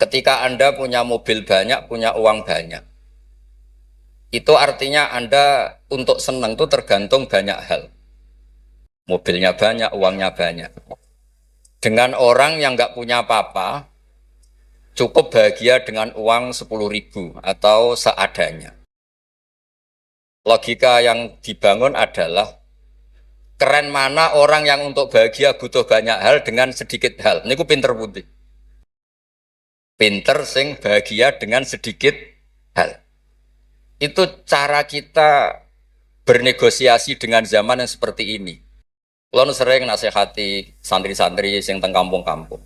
Ketika Anda punya mobil banyak, punya uang banyak, itu artinya Anda untuk senang itu tergantung banyak hal. Mobilnya banyak, uangnya banyak. Dengan orang yang nggak punya apa-apa, cukup bahagia dengan uang 10.000 atau seadanya. Logika yang dibangun adalah keren mana orang yang untuk bahagia butuh banyak hal dengan sedikit hal. Ini ku pinter putih. Pinter sing bahagia dengan sedikit hal. Itu cara kita bernegosiasi dengan zaman yang seperti ini. Kalau sering nasihati santri-santri sing teng kampung-kampung.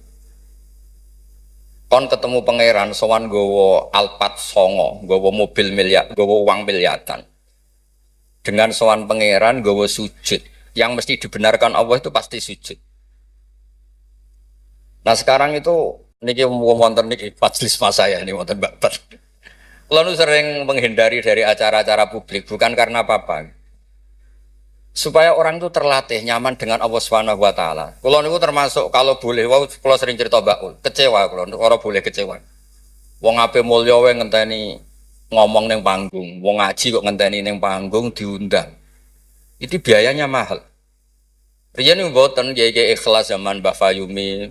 Kon ketemu pangeran sowan gowo Alphard songo, gowo mobil miliar, gowo uang miliaran. Dengan sowan pangeran gowo sujud, yang mesti dibenarkan Allah itu pasti sujud. Nah sekarang itu niki wonten niki majelis mas saya ini wonten babat. Lalu sering menghindari dari acara-acara publik bukan karena apa-apa. Supaya orang itu terlatih nyaman dengan Allah Subhanahu wa taala. Kalau niku termasuk kalau boleh kalau sering cerita Baul, kecewa kalau boleh kecewa. Wong ape mulya wae ngenteni ngomong ning panggung, wong ngaji kok ngenteni ning panggung diundang. Itu biayanya mahal. Riyen mboten kiai ikhlas zaman Mbah Fayumi,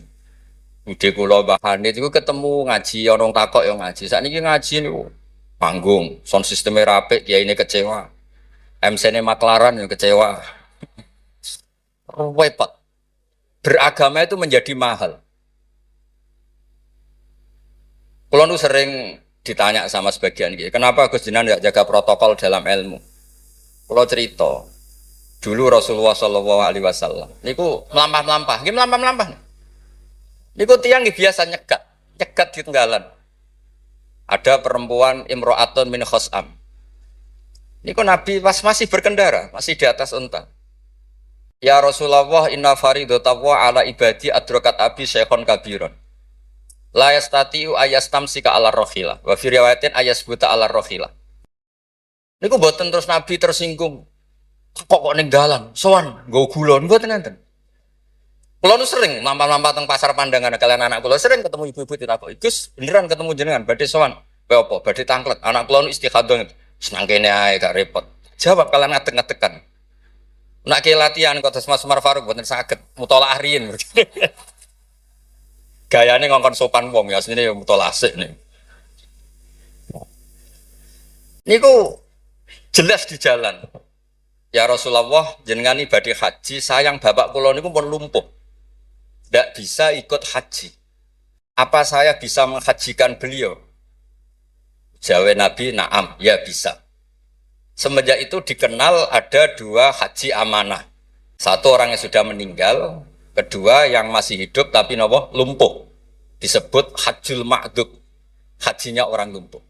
Bude kula Mbah Hanid iku ketemu ngaji ana takok yo ngaji. Sakniki ngaji niku panggung, sound sistemnya rapik, kiyaine kecewa. MC-ne maklaran yang kecewa. Repot. Beragama itu menjadi mahal. Kulo nu sering ditanya sama sebagian gitu, kenapa Gus Jinan tidak jaga protokol dalam ilmu? Kulo cerita, dulu Rasulullah Shallallahu Alaihi Wasallam, niku melampah-melampah, gimana melampah-melampah? Niku tiang biasa nyegat di tenggalan. Ada perempuan Imro'atun min Khos'am. Niku Nabi pas masih berkendara, masih di atas unta. Ya Rasulullah inna faridatawa ala ibadi adrokat abi syekhon kabiron. La yastatiu ayastamsika ala rohila. Wa fi riwayatin ayasbuta ala rohila. Niku boten terus Nabi tersinggung. Kok ninggalan? Sowan, nggo gula mboten enten. Kulo sering lampah-lampah teng pasar pandangan kalian anak kulo sering ketemu ibu-ibu ditakoki, "Gus, beneran ketemu jenengan badhe sowan?" "Kowe apa? Badhe tanglet." Anak kulo istikhadah. Senang kene ae gak repot. Jawab kalian ngadeg-ngadegan. Nak ke latihan kok Mas Umar Faruk mboten saged mutolaah riyin. Gayane ngongkon sopan wong ya asline mutolaah sik nih. Niku jelas di jalan. Ya Rasulullah jenengan badhe haji, sayang bapak kula niku pun lumpuh. Ndak bisa ikut haji. Apa saya bisa menghajikan beliau? Jawab Nabi, na'am, ya bisa. Semenjak itu dikenal ada dua haji amanah. Satu orang yang sudah meninggal, kedua yang masih hidup tapi nopo lumpuh. Disebut hajjul ma'dud, hajinya orang lumpuh.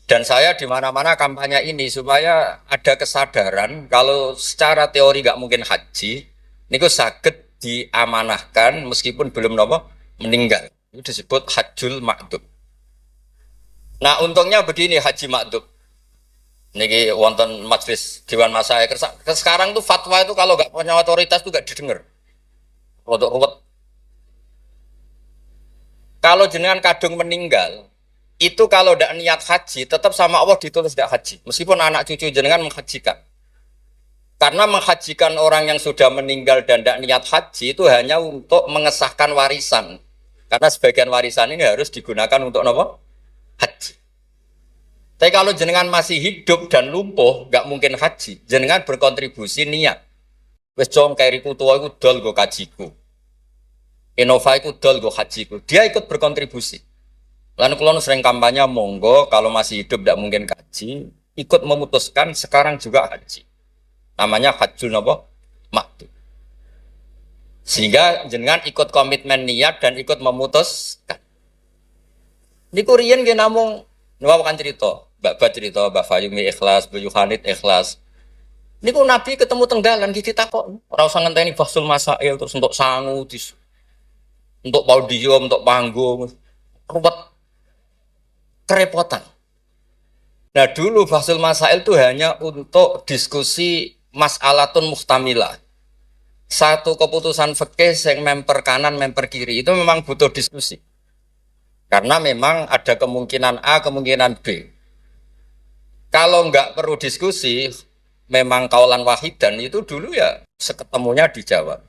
Dan saya di mana-mana kampanye ini supaya ada kesadaran kalau secara teori nggak mungkin haji, niku saged diamanahkan meskipun belum nopo meninggal. Itu disebut hajjul ma'dud. Nah untungnya begini haji makdub. Niki wonten majelis Dewan Masyaikh. Sekarang tuh fatwa itu kalau nggak punya otoritas tuh nggak didengar. Rodok ruwet. Kalau jenengan kadung meninggal, itu kalau tidak niat haji, tetap sama Allah ditulis tidak haji. Meskipun anak cucu jenengan menghajikan. Karena menghajikan orang yang sudah meninggal dan tidak niat haji itu hanya untuk mengesahkan warisan. Karena sebagian warisan ini harus digunakan untuk apa? Haji. Tapi kalau jenengan masih hidup dan lumpuh, nggak mungkin haji. Jenengan berkontribusi niat. Wes jong kairiku tua iku dol go kajiku. Innova iku dol go hajiku. Dia ikut berkontribusi. Lalu kalau sering kampanye monggo kalau masih hidup nggak mungkin haji, ikut memutuskan sekarang juga haji. Namanya hajjul napa? Makdud. Sehingga jenengan ikut komitmen niat dan ikut memutuskan. Niku riyen nggih namung kan cerita, Mbak cerita, Mbak Fayumi ikhlas, Mbak Yohanit ikhlas. Niku Nabi ketemu tenggalan gitu takok, ora usah ngenteni bahsul masail terus untuk sangu, untuk podium, untuk panggung, ruwet, kerepotan. Nah dulu bahsul masail itu hanya untuk diskusi mas'alatun muhtamilah. Satu keputusan fikih yang memper kanan, memper kiri itu memang butuh diskusi. Karena memang ada kemungkinan A, kemungkinan B. Kalau nggak perlu diskusi, memang kaulan wahidan itu dulu ya seketemunya dijawab.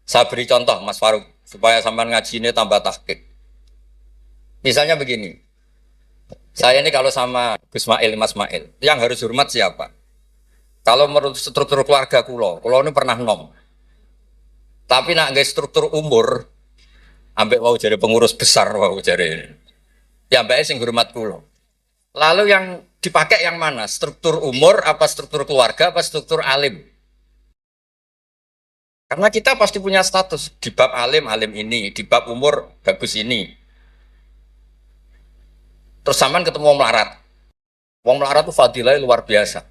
Saya beri contoh Mas Faruk supaya sampai ngaji ini tambah tahqiq. Misalnya begini, saya ini kalau sama Gus Mail, Mas Mail, yang harus hormat siapa? Kalau menurut struktur keluarga kulo ini pernah nom. Tapi nak guys struktur umur, ambek mau jadi pengurus besar mau jadi. Ya mbak sing hormat kulo. Lalu yang dipakai yang mana? Struktur umur, apa struktur keluarga, apa struktur alim? Karena kita pasti punya status di bab alim, alim ini, di bab umur bagus ini. Terus sampean ketemu wong melarat. Wong melarat itu fadilah luar biasa.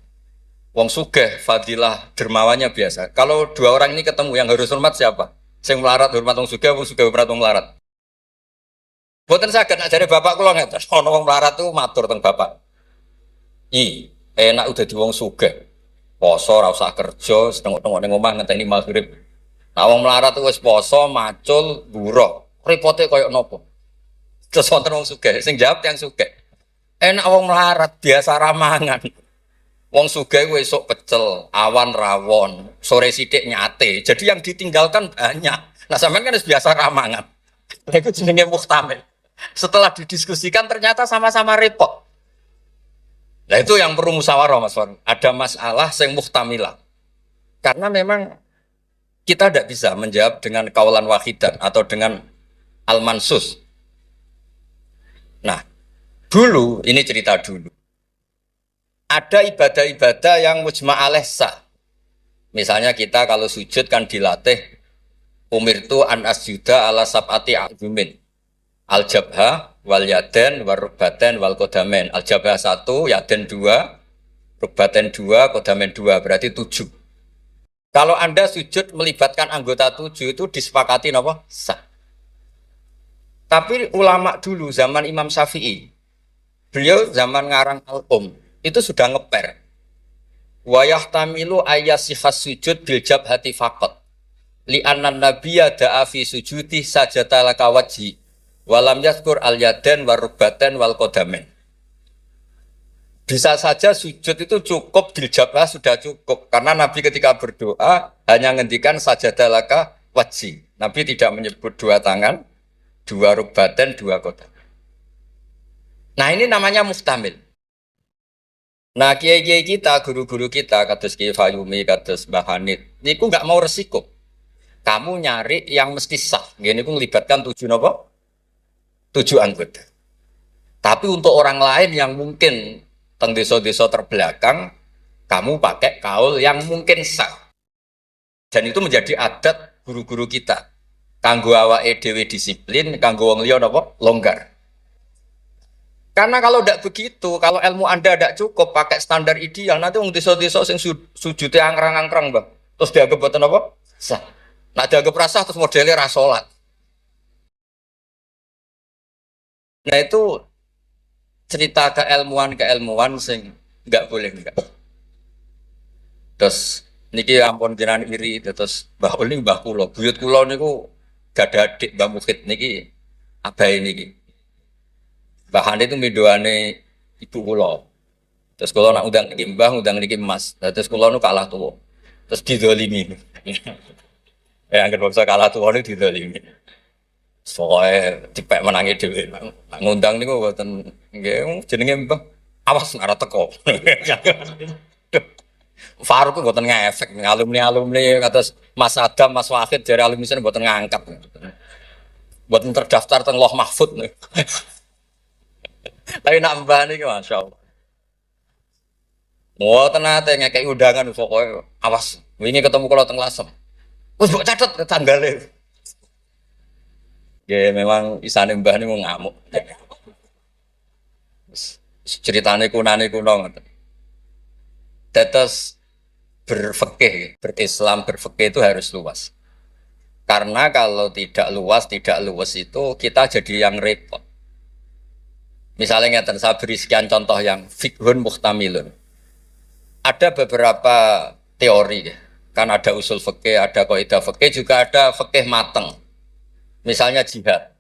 Wong sugih fadilah dermawannya biasa. Kalau dua orang ini ketemu yang harus hormat siapa? Sing melarat hormat wong sugih hormat wong melarat. Boten saged nak jare bapak kula ngeten. Ana wong melarat tuh matur teng bapak. Enak udah di wong sugih. Poso ora usah kerja, setengok-tengok ning omah ngenteni maghrib. Nah wong melarat tuh wis poso, macul, buruh. Repote koyo napa? Terus wonten wong sugih, sing jawab yang sugih. Enak wong melarat biasa ramangan. Wong sugih kuwi esuk pecel, awan rawon, sore sithik nyate. Jadi yang ditinggalkan banyak. Nah sampean kan wis biasa ramangan. Lha iku jenenge muhtamil. Setelah didiskusikan ternyata sama-sama repot. Nah itu yang perlu musyawarah Mas Faruk. Ada masalah sing muhtamilah. Karena memang kita tidak bisa menjawab dengan kaulan wahidan atau dengan al-mansus. Nah, dulu, ini cerita dulu. Ada ibadah-ibadah yang mujma' alaih sah. Misalnya kita kalau sujud kan dilatih umirtu an asjuda ala sab'ati a'zumin. Al-jabha wal yaden wal rukbaten wal kodamen. Al-jabha 1, yaden 2, rukbaten 2, kodamen 2, berarti 7. Kalau Anda sujud melibatkan anggota 7 itu disepakati apa? Sah. Tapi ulama dulu zaman Imam Syafi'i, beliau zaman ngarang al-um itu sudah ngeper. Wa yahtamilu ayyasihas sujud bil jabhati faqat. Li anna nabiyya da'a fi sujudi sajata laka wajhi. Walam yadhkur al-yadan war rukbaten wal qadamen. Bisa saja sujud itu cukup bil jabhah sudah cukup karena Nabi ketika berdoa hanya ngendikan sajata laka wajhi. Nabi tidak menyebut dua tangan, dua rukbaten, dua qadam. Nah ini namanya mustamil. Nah kiai-kiai kita, guru-guru kita, kados Kiai Fayumi, kados Mbah Hanid, niku nggak mau resiko. Kamu nyari yang mesti sah. Gini niku melibatkan 7 apa? 7 anggota. Tapi untuk orang lain yang mungkin teng desa-desa terbelakang, kamu pakai kaul yang mungkin sah. Dan itu menjadi adat guru-guru kita. Kanggo awake dhewe disiplin, kanggo wong liya napa? Longgar. Karena kalau tidak begitu, kalau ilmu Anda tidak cukup pakai standar ideal, nanti wong desa-desa sing sujute angkrang-angkrang, Bang. Terus dianggap boten apa? Sah. Nah dianggap rasah terus modelnya ra salat. Nah itu cerita keilmuan sing nggak boleh enggak. Terus niki ampun jenengan iri terus Mbah Uli Mbah kula, buyut kula niku gak ada adik Mbah Mukid niki abahe niki. Mbah itu midoane ibu kula. Terus kula nak undang niki Mbah, undang niki Mas. Terus kula nu kalah tuwa. Terus dizalimi. Anggere bangsa kalah tuwa niku dizalimi. Soale dipek menangi dhewe. Nak ngundang niku mboten nggih jenenge Mbah. Awas ora teko. Faruk mboten ngefek alumni kados Mas Adam, Mas Wahid dari alumni sini mboten ngangkat. Mboten terdaftar teng Loh Mahfud. Tapi nak Mbah niki masyaallah. Mboten nate ngekeki undangan pokoke awas wingi ketemu kula teng Lasem. Wis mbok catet tanggale. Ya memang isane Mbah niku ngamuk. Ceritane kunane kuno ngoten. Tetes berfikih, berislam, berfikih itu harus luas. Karena kalau tidak luas itu kita jadi yang repot. Misalnya ngeten, saya beri sekian contoh yang fikhun muhtamilun. Ada beberapa teori, kan ada usul fikih, ada kaidah fikih, juga ada fikih mateng. Misalnya jihad.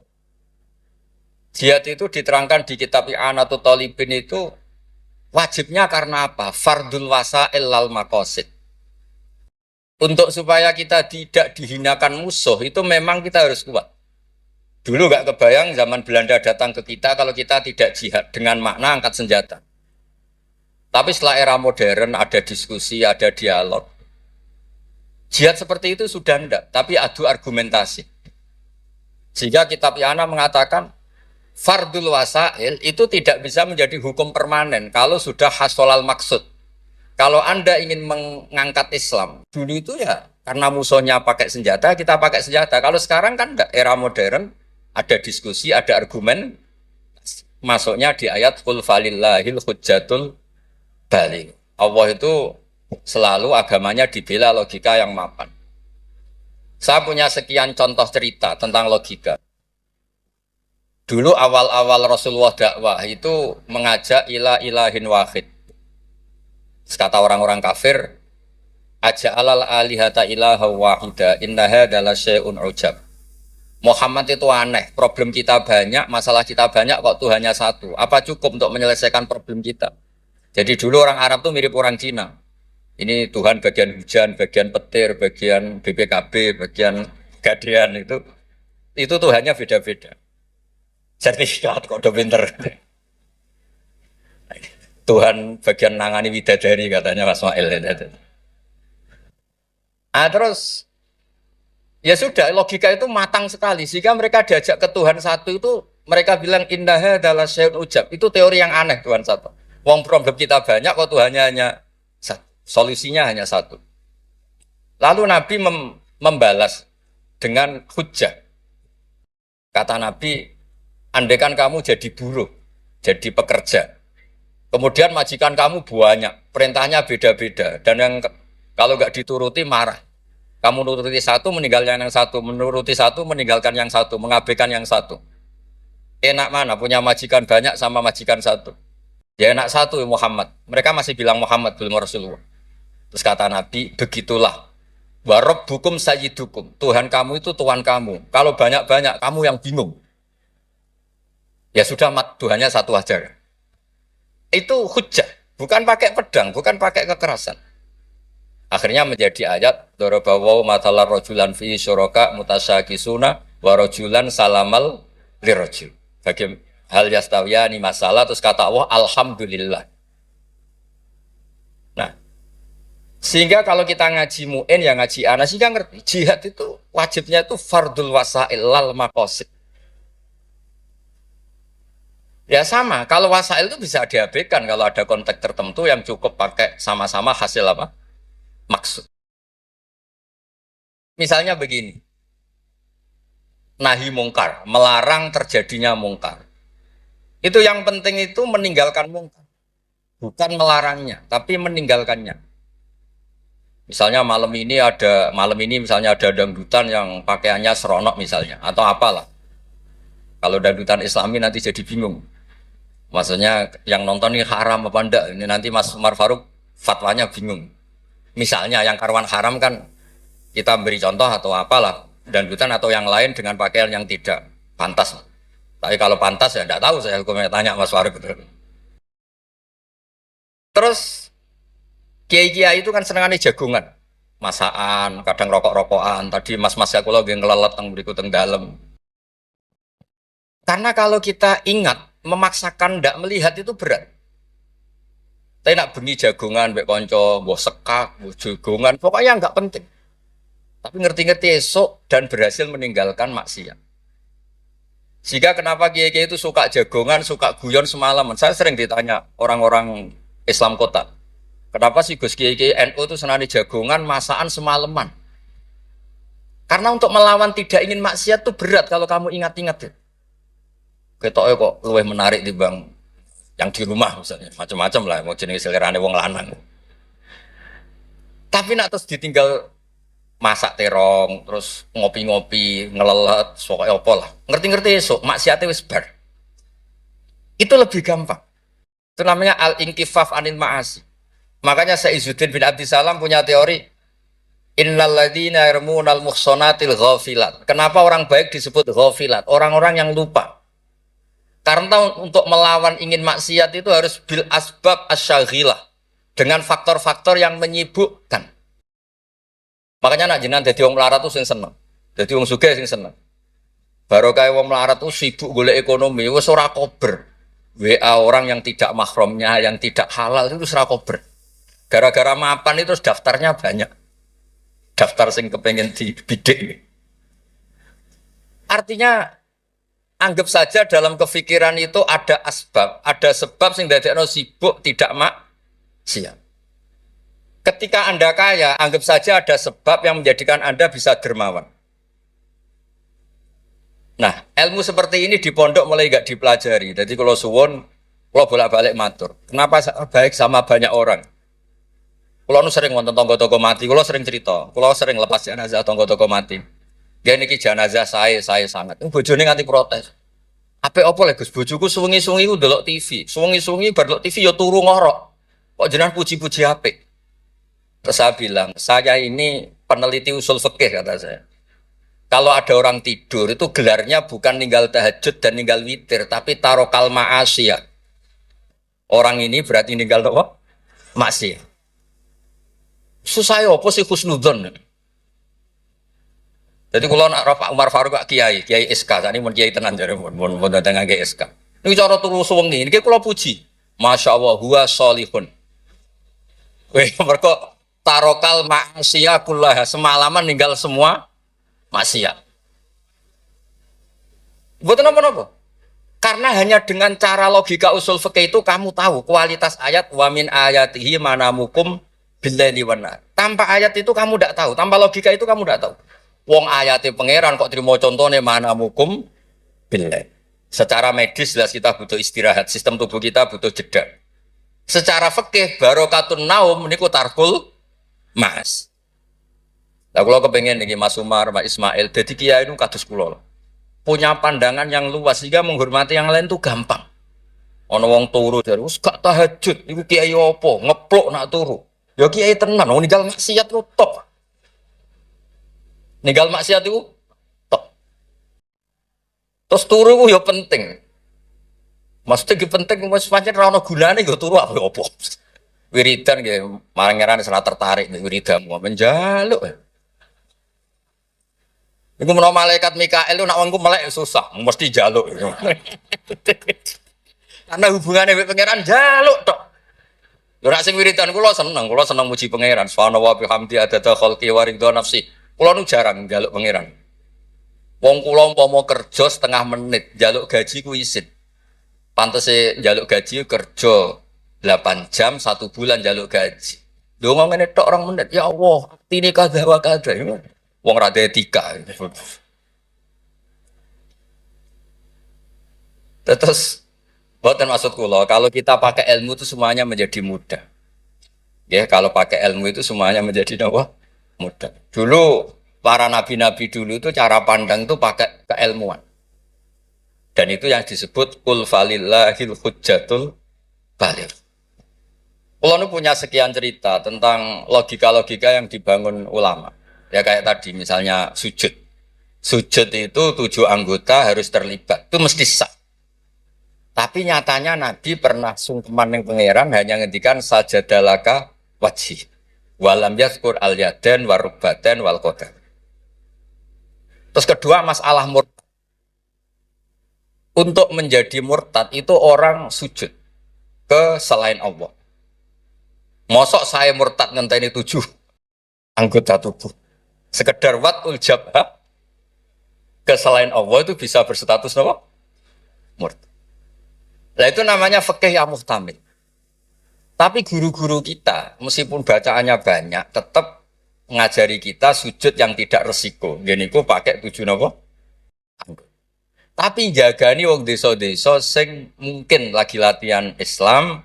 Jihad itu diterangkan di kitab I'anatul Talibin itu wajibnya karena apa? Fardul wasa'il lal maqasid. Untuk supaya kita tidak dihinakan musuh itu memang kita harus kuat. Dulu nggak kebayang zaman Belanda datang ke kita kalau kita tidak jihad dengan makna angkat senjata. Tapi setelah era modern ada diskusi, ada dialog. Jihad seperti itu sudah enggak, tapi adu argumentasi. Sehingga kitab I'anah mengatakan fardul wasail itu tidak bisa menjadi hukum permanen kalau sudah hasolal maksud. Kalau Anda ingin mengangkat Islam, dulu itu ya karena musuhnya pakai senjata, kita pakai senjata. Kalau sekarang kan enggak, era modern, ada diskusi, ada argumen, masuknya di ayat qul falillahil hujjatul baligh. Allah itu selalu agamanya dibela logika yang mapan. Saya punya sekian contoh cerita tentang logika. Dulu awal-awal Rasulullah dakwah itu mengajak ila ilahin wahid. Kata orang-orang kafir, aja'alal alihata ilaha wahida innaha adalah syai'un ujab. Muhammad itu aneh, problem kita banyak, masalah kita banyak kok Tuhannya satu. Apa cukup untuk menyelesaikan problem kita? Jadi dulu orang Arab tuh mirip orang Cina. Ini Tuhan bagian hujan, bagian petir, bagian BPKB, bagian gadean itu Tuhannya beda-beda. Sertifikat kok udah pinter. Tuhan bagian nangani widadari katanya Mas Mail. Ah terus ya sudah logika itu matang sekali sehingga mereka diajak ke Tuhan satu itu mereka bilang indaha adalah syai'un ujab. Itu teori yang aneh Tuhan satu. Wong problem kita banyak kok Tuhannya hanya satu. Solusinya hanya satu. Lalu Nabi membalas dengan hujjah. Kata Nabi, andaikan kamu jadi buruh, jadi pekerja, kemudian majikan kamu banyak, perintahnya beda-beda, dan yang kalau nggak dituruti marah. Kamu nuruti satu, meninggalkan yang satu, menuruti satu, meninggalkan yang satu, mengabaikan yang satu. Enak mana punya majikan banyak sama majikan satu? Ya enak satu Muhammad. Mereka masih bilang Muhammad belum Rasulullah. Terus kata Nabi, begitulah. Warob hukum sayyidukum. Tuhan kamu itu Tuhan kamu. Kalau banyak-banyak, kamu yang bingung. Ya sudah, Tuhannya satu aja. Itu hujjah. Bukan pakai pedang, bukan pakai kekerasan. Akhirnya menjadi ayat, Dorobawaw matalar rojulan fi syuraka mutasyakisuna warojulan salamal lirojul. Bagi hal yastawiyani masalah, terus kata Allah, Alhamdulillah. Sehingga kalau kita ngaji mu'in, ya ngaji ana, sehingga ngerti, jihad itu wajibnya itu fardul wasail lal maqasid. Ya sama, kalau wasail itu bisa diabaikan kalau ada konteks tertentu yang cukup pakai sama-sama hasil apa? Maksud. Misalnya begini, nahi mungkar, melarang terjadinya mungkar. Itu yang penting itu meninggalkan mungkar. Bukan melarangnya, tapi meninggalkannya. Misalnya malam ini misalnya ada dangdutan yang pakaiannya seronok misalnya atau apalah. Kalau dangdutan Islami nanti jadi bingung. Maksudnya yang nonton ini haram apa enggak? Ini nanti Mas Umar Faruk fatwanya bingung. Misalnya yang karuan haram kan kita beri contoh atau apalah dangdutan atau yang lain dengan pakaian yang tidak pantas. Tapi kalau pantas ya enggak tahu saya hukumnya tanya Mas Faruk. Terus kiai-kiai itu kan senengannya jagungan, masakan, kadang rokok-rokokan. Tadi mas-mas aku lagi ngelelet teng berikut teng dalam. Karena kalau kita ingat, memaksakan ndak melihat itu berat. Tapi nak bengi jagungan, mbek konco, mbok sekak, mbok jagungan, pokoknya nggak penting. Tapi ngerti-ngerti esok dan berhasil meninggalkan maksiat. Sehingga kenapa kiai-kiai itu suka jagongan, suka guyon semalaman. Saya sering ditanya orang-orang Islam kota. Kenapa sih Gus Kiai NU itu senani jagongan, masakan semalaman? Karena untuk melawan tidak ingin maksiat itu berat kalau kamu ingat-ingat. Ketoknya kok lebih menarik dibanding yang di rumah misalnya, macam-macam lah, mau jenis selerane wong lanang. Tapi nak terus ditinggal masak terong, terus ngopi-ngopi, ngelelet, pokoknya apa lah. Ngerti-ngerti esok, maksiatnya wis bar. Itu lebih gampang. Itu namanya al-inkifaf anil ma'asi. Makanya Saizuddin bin Abdissalam punya teori innalladzina yarmunal muhsanatil ghafilat. Kenapa orang baik disebut ghafilat? Orang-orang yang lupa. Karena untuk melawan ingin maksiat itu harus bil asbab asyaghilah, dengan faktor-faktor yang menyibukkan. Makanya nak jenengan dadi wong melarat tuh sing seneng. Dadi wong sugih sing seneng. Baru kayak wong melarat tuh sibuk golek ekonomi, wis ora kober. WA orang yang tidak mahramnya, yang tidak halal itu ora kober. Gara-gara mapan itu terus daftarnya banyak. Daftar sing kepengen dibidik. Artinya anggap saja dalam kefikiran itu ada asbab, ada sebab sing dadekno sibuk tidak maksiat. Ketika Anda kaya, anggap saja ada sebab yang menjadikan Anda bisa dermawan. Nah, ilmu seperti ini di pondok mulai gak dipelajari. Jadi kalau suwon, kalau bolak-balik matur. Kenapa baik sama banyak orang? Kalau nu sering nonton tonggo-tonggo mati, kalau sering cerita, kalau sering lepas jenazah tonggo-tonggo mati. Dia niki jenazah saya sangat. Bojone nganti protes. Apa lek Gus bojoku suwengi-suwengi ku ndelok TV. Suwengi-suwengi bar ndelok TV ya turu ngorok. Kok jenengan puji-puji apik? Terus saya bilang, saya ini peneliti usul fikih kata saya. Kalau ada orang tidur itu gelarnya bukan ninggal tahajud dan ninggal witir, tapi tarokal ma'asiyah. Orang ini berarti ninggal apa? Maksiat. Susah ya apa sih husnudzon? Jadi kalau nak Pak Umar Faruk Kiai SK, ini mun Kiai tenan jare mun datang ngake SK. Ini cara turu suwengi, ini kalau puji. Masya Allah, huwa solihun. Weh, mereka tarokal maksiat kullah, semalaman ninggal semua maksiat. Bukan apa-apa. Karena hanya dengan cara logika usul fikih itu kamu tahu kualitas ayat wa min ayatihi manamukum billaili wan nahar. Tanpa ayat itu kamu tidak tahu, tanpa logika itu kamu tidak tahu. Wong ayate pangeran kok terima contohnya manamukum billail. Secara medis jelas kita butuh istirahat, sistem tubuh kita butuh jeda. Secara fikih barokatun naum niku tarkul mas. Lah kula kepengin niki Mas Umar, Mas Ismail dadi kiai nu kados kula. Punya pandangan yang luas sehingga menghormati yang lain itu gampang. Ana wong turu dari wis gak tahajud, iku kiai apa? Ngeplok nak turu. Ya kiai tenan, wong ninggal maksiat ku top. Ninggal maksiat itu top. Terus turu ku ya penting. Maksudnya ki penting wis pancen ra ono gunane nggo turu apa. Wiridan nggih, marangeran ora tertarik nek wiridamu menjaluk. Iku menawa malaikat Mikael lu nak wongku melek susah, mesti jaluk. Karena hubungannya dengan pangeran jaluk tok. Lha nek sing wiridan kula seneng muji pangeran. Subhanallah wa bihamdi adada khalqi wa ridha nafsi. Kula nu jarang njaluk pangeran. Wong kula umpama kerja setengah menit, njaluk gaji ku isin. Pantese njaluk gaji kerja 8 jam 1 bulan njaluk gaji. Lho ngene tok 2 menit. Ya Allah, aktine kadha wa kadha. Wong ra etika. Terus boten maksud kula, kalau kita pakai ilmu itu semuanya menjadi mudah. Ya, kalau pakai ilmu itu semuanya menjadi apa? Mudah. Dulu para nabi-nabi dulu itu cara pandang itu pakai keilmuan. Dan itu yang disebut qul falillahil hujjatul baligh. Kula nu punya sekian cerita tentang logika-logika yang dibangun ulama. Ya kayak tadi misalnya sujud. Sujud itu 7 anggota harus terlibat. Itu mesti sah. Tapi nyatanya Nabi pernah sungkeman yang pangeran hanya ngendikan sajadalaka wajhi. Walam yazkur al-yadan warubatan wal qadar. Terus kedua masalah murtad. Untuk menjadi murtad itu orang sujud ke selain Allah. Mosok saya murtad ngenteni 7 anggota tubuh. Sekedar watul jabha ke selain Allah itu bisa berstatus apa? Murtad. Nah itu namanya fikih yang muhtamil. Tapi guru-guru kita, meskipun bacaannya banyak, tetap ngajari kita sujud yang tidak resiko. Gini ku pakai 7 apa? Tapi jagani wong desa-desa sing mungkin lagi latihan Islam,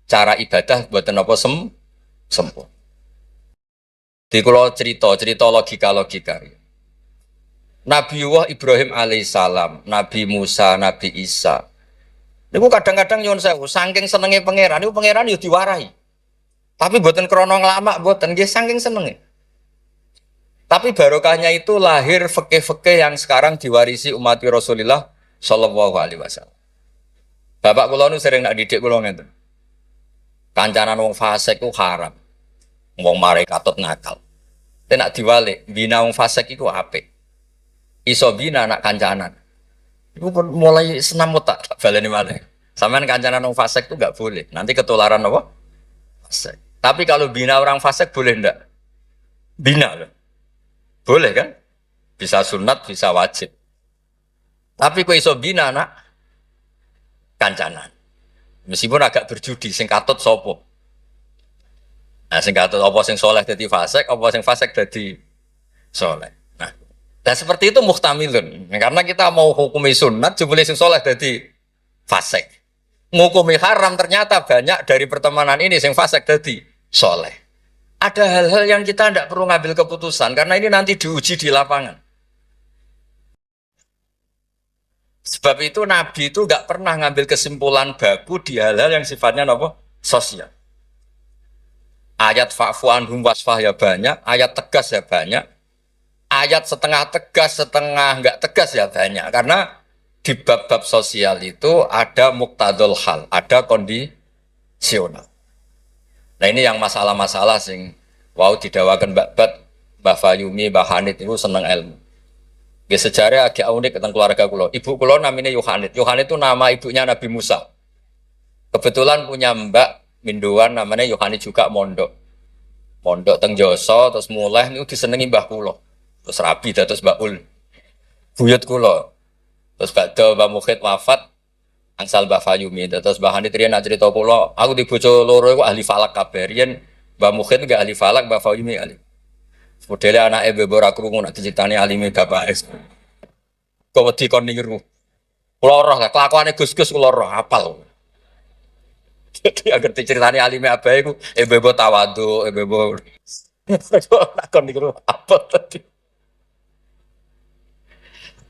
cara ibadah buatan apa sempurna. Di kalau cerita logika. Nabi Ibrahim alaihissalam, Nabi Musa, Nabi Isa. Niku kadang-kadang nyuwun sewu, saking senenge pangeran, niku pangeran yo diwarahi. Tapi mboten krana nglamak, mboten nggih saking senenge. Tapi barokahnya itu lahir fikih-fikih yang sekarang diwarisi umat Rasulullah sallallahu alaihi wasallam. Bapak kula nu sering nak didik kula ngeten. Kancanan wong fasik ku haram. Wong mare katut nakal. Tapi nak diwalik, bina wong fasik iku apik. Iso bina anak kancanan. Iku pun mulai senam otak baleni malih. Sampean kancanan wong fasik itu enggak boleh. Nanti ketularan apa? Fasik. Tapi kalau bina orang fasik boleh ndak? Bina loh. Boleh kan? Bisa sunat, bisa wajib. Tapi kok iso bina anak kancanan. Meskipun agak berjudi sing katut sapa? Nah, sing katut apa sing soleh dadi fasik, apa sing fasik dadi soleh. Nah, dan seperti itu muhtamilun. Karena kita mau hukumi sunat, jebule sing soleh dadi fasik. Ngukumi haram ternyata banyak dari pertemanan ini sing fasik dadi soleh. Ada hal-hal yang kita tidak perlu ngambil keputusan karena ini nanti diuji di lapangan. Sebab itu Nabi itu nggak pernah ngambil kesimpulan baku di hal-hal yang sifatnya apa? Sosial. Ayat fa'fu anhum wasfah ya banyak, ayat tegas ya banyak, ayat setengah tegas, setengah nggak tegas ya banyak. Karena di bab-bab sosial itu ada muktadul hal, ada kondisional. Nah ini yang masalah-masalah sing wow didawakan Mbak Fayumi, Mbak Hanit itu seneng ilmu. Di sejarah agak unik tentang keluarga kulo. Ibu kulo namanya Yohanit. Yohanit itu nama ibunya Nabi Musa. Kebetulan punya mbak Minduan namanya Yohanit juga mondok. Mondok teng Joso terus mulai itu disenengi mbah kulo. Terus rabi terus Mbak Ul. Buyut kulo. Terus badhe Mbak Mukhid wafat angsal Mbak Fayumi. Terus Mbak Hanit riyen cerita kulo, aku di bojo loro iku ahli falak kabeh. Riyen Mbak Mukhid enggak ahli falak, Mbak Fayumi ahli. Modele anake bebo ora krungu nek diceritani alime bapake. Kok wedi kon niru. Kula roh lah kelakuane Gus-gus kula roh apal. Jadi agar diceritani alime abae iku bebo tawadhu, bebo kon niru apa tadi.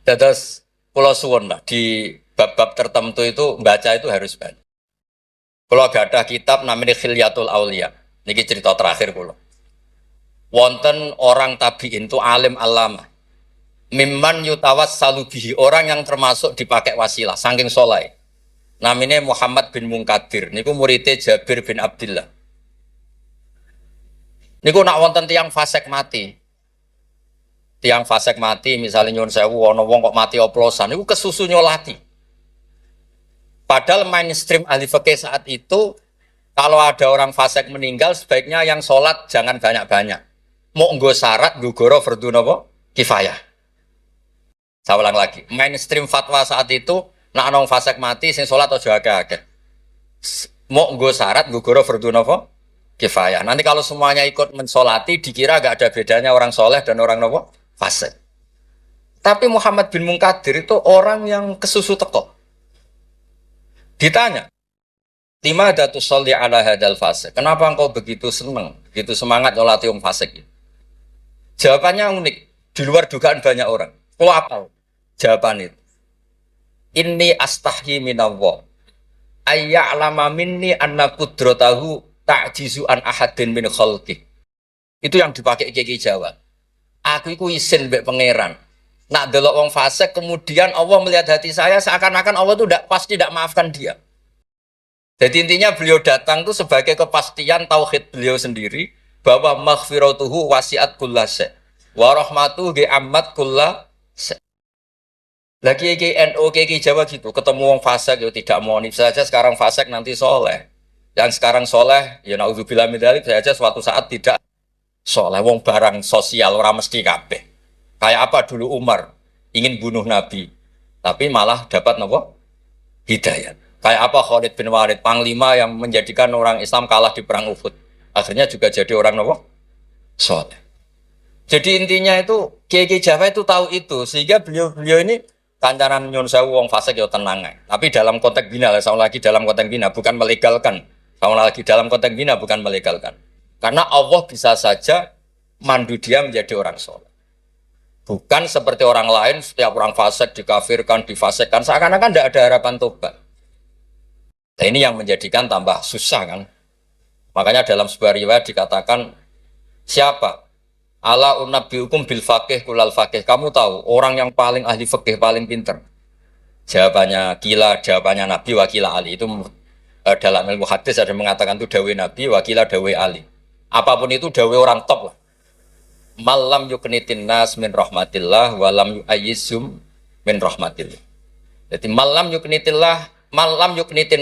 Terus kula suwun lah di bab-bab tertentu itu baca itu harus banyak. Kula gadah kitab namanya Khilyatul Auliya. Niki cerita terakhir kula. Wonten orang tabi'in itu alim alama. Mimman yutawassalu bihi, orang yang termasuk dipakai wasilah saking soleh. Namanya Muhammad bin Munkadir. Niku muridnya Jabir bin Abdullah. Niku nak wonten tiang fasik mati. Tiang fasik mati misalnya nyun sewu ana wong kok mati oplosan niku kesusu nyolati. Padahal mainstream ahli fikih saat itu kalau ada orang fasik meninggal sebaiknya yang sholat jangan banyak-banyak. Mau nggo syarat nggo goro fardhu napa? Kifayah. Saya ulang lagi. Mainstream fatwa saat itu nak ana fasik mati sing salat aja akeh-akeh. Mau nggo syarat nggo goro fardhu napa? Kifayah. Nanti kalau semuanya ikut mensolati dikira gak ada bedanya orang soleh dan orang napa? Fasik. Tapi Muhammad bin Munkadir itu orang yang kesusu teko. Ditanya, lima datus sholli ala hadal fasik. Kenapa engkau begitu senang, begitu semangat nyolati wong fasik? Jawabannya unik, di luar dugaan banyak orang. Kalau apa? Jawaban itu. Inni astahyi minallah. Ayya'lama minni anna qudratahu ta'jizu an ahadin min khalqi. Itu yang dipakai Kiai Jawa. Aku iku isin mbek pangeran. Nak delok wong fasik kemudian Allah melihat hati saya seakan-akan Allah itu pasti tidak maafkan dia. Jadi intinya beliau datang itu sebagai kepastian tauhid beliau sendiri bahwa maghfiratuhu wasiat kullase wa rahmatuhu ge amat kullase. Lagi NU Kiai Jawa gitu, ketemu wong fasik yo tidak mau nih saja sekarang fasik nanti soleh. Yang sekarang soleh ya naudzubillah min dzalik saja suatu saat tidak soleh. Wong barang sosial ora mesti kabeh. Kayak apa dulu Umar ingin bunuh Nabi tapi malah dapat nopo? Hidayat. Kayak apa Khalid bin Walid, panglima yang menjadikan orang Islam kalah di perang Uhud. Akhirnya juga jadi orang nopo? Soleh. Jadi intinya itu Kiai Jawa itu tahu itu sehingga beliau ini kancanan nyun sewu wong fasik ya tenang. Tapi dalam konteks bina, sama lagi dalam konteks bina bukan melegalkan. Sama lagi dalam konteks bina bukan melegalkan. Karena Allah bisa saja mandu dia menjadi orang soleh. Bukan seperti orang lain setiap orang fasik dikafirkan, difasikkan seakan-akan tidak ada harapan tobat. Nah, ini yang menjadikan tambah susah kan. Makanya dalam sebuah riwayat dikatakan siapa? Ala unabbiukum bil faqih kulal faqih. Kamu tahu orang yang paling ahli fikih paling pinter. Jawabannya kila, jawabannya Nabi wakila Ali itu dalam ilmu hadis ada mengatakan itu dawe Nabi wakila dawe Ali. Apapun itu dawe orang top lah. Malam yuknitin nas min rahmatillah walam yu'ayyizum min rahmatillah. Jadi malam yuknitin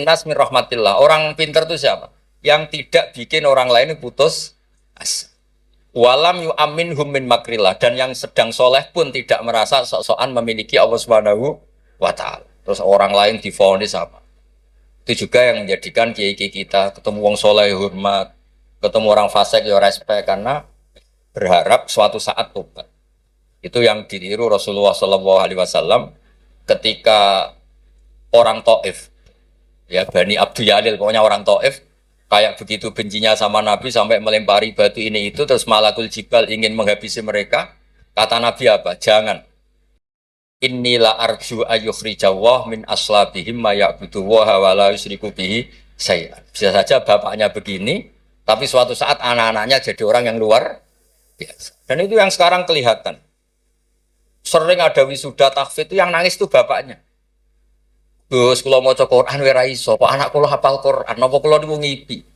nas min rahmatillah. Orang pintar itu siapa? Yang tidak bikin orang lain putus asa. Walam yu'aminhum min makrillah, dan yang sedang soleh pun tidak merasa sok-sokan memiliki Allah Subhanahu wa ta'ala. Terus orang lain divonis apa? Itu juga yang menjadikan kiai-kiai kita ketemu wong soleh hormat, ketemu orang fasik ya respect, karena berharap suatu saat tobat. Itu yang ditiru Rasulullah SAW ketika orang Taif, ya Bani Abdul Yalil, pokoknya orang Taif kayak begitu bencinya sama Nabi sampai melempari batu ini itu, terus Malakul Jibal ingin menghabisi mereka. Kata Nabi apa? Jangan. Inilah arju ayyukhrijawah min aslabihim ma ya'budu wa la yusyriku bihi syai'an. Bisa saja bapaknya begini, tapi suatu saat anak-anaknya jadi orang yang luar biasa. Dan itu yang sekarang kelihatan. Sering ada wisuda tahfidz itu yang nangis itu bapaknya. Gus, kalau mau cek Quran wira iso, kok anak kalau hafal Quran, apa kalau niku ngipi?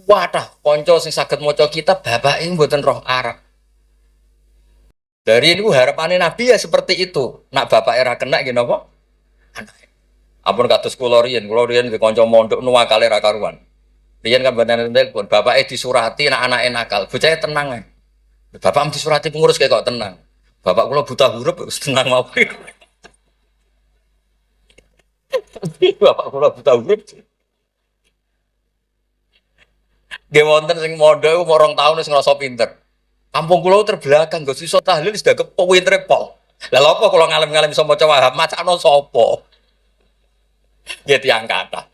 Wadah, konco sing saged maca kitab bapake mboten roh Arab. Dari itu harapannya Nabi ya seperti itu. Nak bapak era kena gini apa? Anak. Ampun kados kula riyen di konco mondok nuwakale ra karuan. Riyen kan banten telepon, bapake disurati nak anake nakal, bocah tenang ae. Bapak disurati pengurus kayak kok tenang. Bapak kula buta huruf tenang mau. Bapak kula buta huruf. Nggih wonten sing mondok umur 2 tahun wis ngrasa pinter. Kampung kula terbelakang, Gus iso tahlil sudah kepintere pol. Lah lha apa kula ngalem-ngalem iso maca Wahab, macakno sapa? Ya tiyang kathah.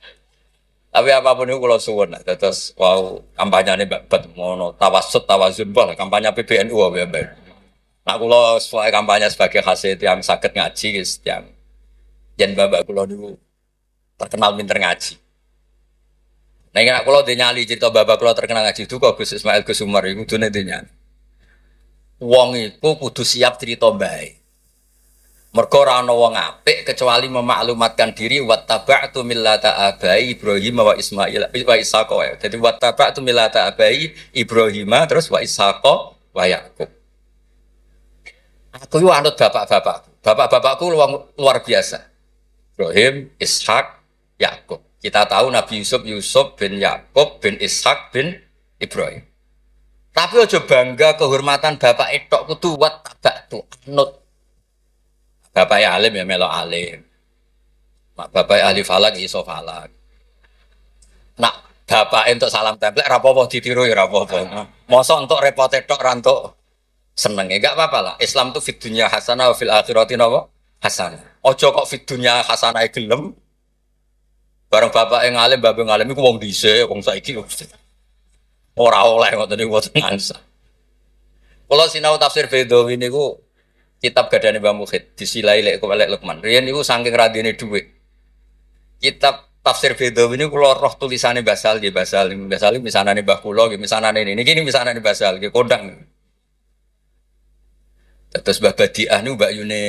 Tapi apapun itu kula suwun, terus wow kampanyane babat mono tawassut tawazun bah kampanye PBNU wae. Nah kula sesuai kampanye sebagai hasil yang saged ngaji guys, yang yen bapak kula niku terkenal pinter ngaji. Nah nek kula nyali cerita bapak kula terkenal ngaji itu kok Gus Ismail Gus Umar iku kudune nyali. Wong iku kudu siap cerita bae. Mergo ora ana wong apik kecuali memaklumatkan diri wattaba'tu millata abai Ibrahim wa Ismail wa Ishaq. Jadi wattaba'tu millata abai Ibrahim terus wa Ishaq wa Yaqub. Aku yo anut bapak-bapak. Bapak-bapakku luar biasa. Ibrahim, Ishaq, Yaqub. Kita tahu Nabi Yusuf bin Yaqub bin Ishaq bin Ibrahim. Tapi aja bangga kehormatan bapak etok kudu wattaba'tu anut. Bapak alim ya melok alim. Bapak ahli falak iso falak. Nak bapak untuk salam template rapopo ditiru ya rapopo. Mosok untuk repot tok rantuk seneng ya gak apa-apa lah. Islam tuh fid dunya hasanah wa fil akhirati napa? Hasanah. Ojo kok fid dunya hasanah gelem. Bareng bapak yang alim, bapak yang alim iku wong dhisik, wong saiki ora oleh ngoten niku mboten ngangsa. Kula sinau tafsir Bedawi niku kitab gadane Mbah Mukhid disilai lek Lukman. Riyen niku saking radine dhuwit. Kitab tafsir Bedawi niku kula roh tulisane Basal nggih Basal misanane Mbah kula nggih misanane niki misanane Basal nggih kondang. Terus Mbah Badiah niku Mbak Yune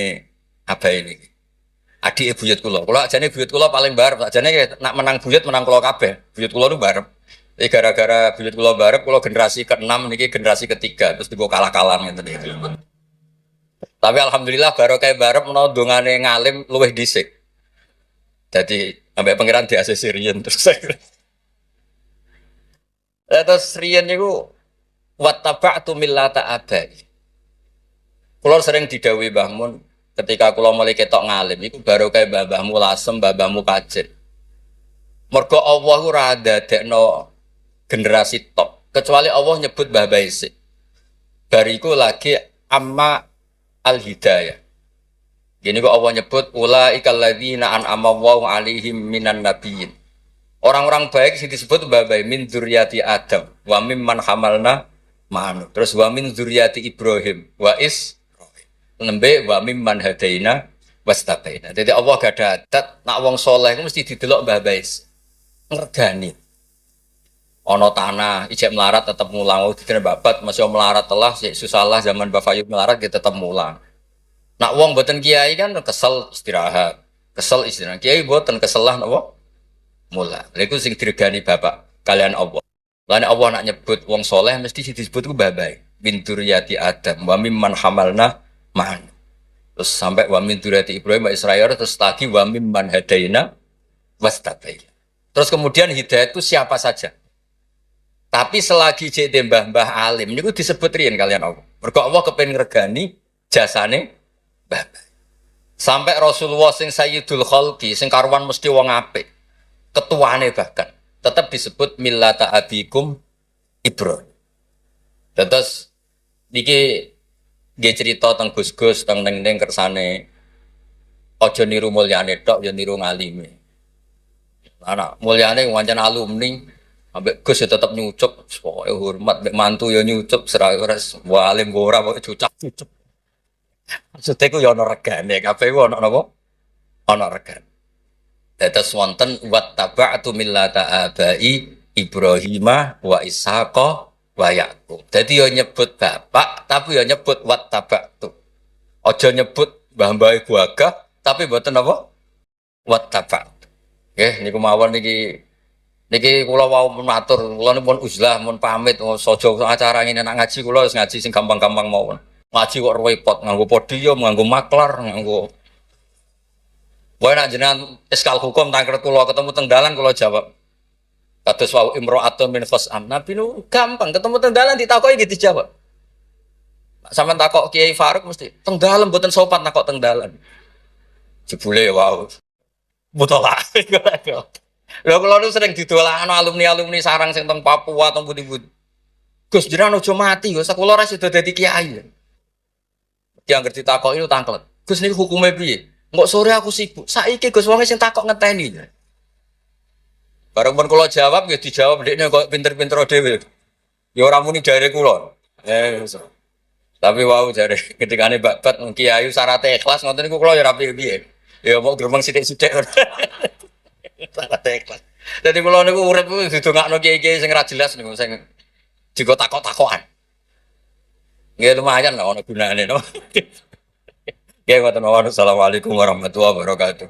abae niki. Adik buyut kula. Kula ajane buyut kula paling barep. Ajane nak menang buyut menang kula kabeh. Buyut kula niku barep. Jadi gara-gara buyut kula barep kula generasi ke-6 niki generasi ke-3 terus digo kalah-kalah ngeten iki. Tapi alhamdulillah baru kayak barep menawa dongane ngalim luwih dhisik. Jadi sampai pangeran di ACC riyen terus saya. Terus riyen niku wattaba'tu millata abai. Kula sering didhawuhi Mbah Mun ketika kula mulai ketok ngalim iku baru kayak mbahmu lasem, mbahmu kajit. Mergo Allah ora dadekno generasi top kecuali Allah nyebut Mbah Baisik. Bariku lagi amma al-hidayah. Gini kok Allah nyebut ulaikal ladzina an'ama Allahu 'alaihim minan nabiyyin. Orang-orang baik sing disebut Mbah Bae min dzurriyyati Adam wa mimman hamalna ma'anu. Terus wa min dzurriyyati Ibrahim wa is lembe wa mimman hadaina wastabaina. Jadi Allah gak ada adat nak wong saleh mesti didelok Mbah Bae. Ngregani. Ono tanah, ijek melarat tetap mulang. Oh, dikira babat, masih melarat telah, susah lah zaman Mbak Fayub melarat, kita tetap mulang. Nak wong boten kiai kan kesel istirahat, kesel istirahat. Kiai boten keselah napa? Mula. Lha iku sing diregani bapak kalian Allah. Lan Allah nak nyebut wong soleh mesti disebut ku babai. Min dzurriyyati Adam wa mimman hamalna ma'an. Terus sampai wa min dzurriyyati Ibrahim wa Israil terus lagi wa mimman hadaina wastabai. Terus kemudian hidayah itu siapa saja. Tapi selagi jadi mbah-mbah alim niku disebut riyen kalian Allah. Mergo Allah kepen ngregani jasane mbah. Sampai Rasulullah sing Sayyidul Khalqi sing karuan mesti wong apik. Ketuane bahkan tetap disebut millata abikum Ibrahim. Terus niki nggih cerita teng Gus-gus teng ning kersane aja niru mulyane tok ya niru ngalime. Anak mulyane wancen alumni ambek Gus ya tetep nyucup pokoke hormat mbek mantu ya nyucup serah ora walim ora pokoke cucap-cucup. Maksudnya ku ya ana regane kabeh ku ana napa? Ana regane. Dados wonten wattaba'tu millata abai Ibrahimah wa Ishaqa wa Yaqub. Dadi yo nyebut bapak tapi yo nyebut wattaba'tu. Aja nyebut mbah-mbah iku agah tapi mboten apa? Wattaba'tu. Nggih niku mawon niki kula wau matur, kula pun uzlah mun pamit saja acara ngene nak ngaji kula wis ngaji sing gampang-gampang mawon. Ngaji kok repot nganggo podium, nganggo maklar, nganggo Boy nak jenengan eskal hukum tangker kula ketemu teng dalan kula jawab. Kados wau imro'atun min fas'am. Nabi nu gampang ketemu teng dalan ditakoki gitu dijawab. Sampeyan takok Kiai Faruk mesti teng dalan mboten sopan takok teng dalan. Jebule wau. Mutola. Lha kula nu sering didolakno alumni-alumni sarang sing teng Papua teng pundi-pundi. Gus jenengan aja mati Gus, kula ora sida dadi kiai. Yang ngerti takoki itu tangklet. Gus niku hukume piye? Nggak sore aku sibuk. Saiki Gus wong sing takok ngenteni. Bareng pun kula jawab ya dijawab dekne kok pinter-pinter dhewe. Ya ora muni dari kula. So. Tapi wau jare ketikane babat Kiai syaratnya ikhlas ngoten niku kula ya ora piye-piye. Ya mau gremeng sithik-sithik. Syaratnya ikhlas. Dadi kula niku urip didongakno kiai-kiai sing ora jelas niku sing digo takok-takokan. Nggih lumayan lah ana gunane no. Ya, wassalamualaikum warahmatullahi wabarakatuh.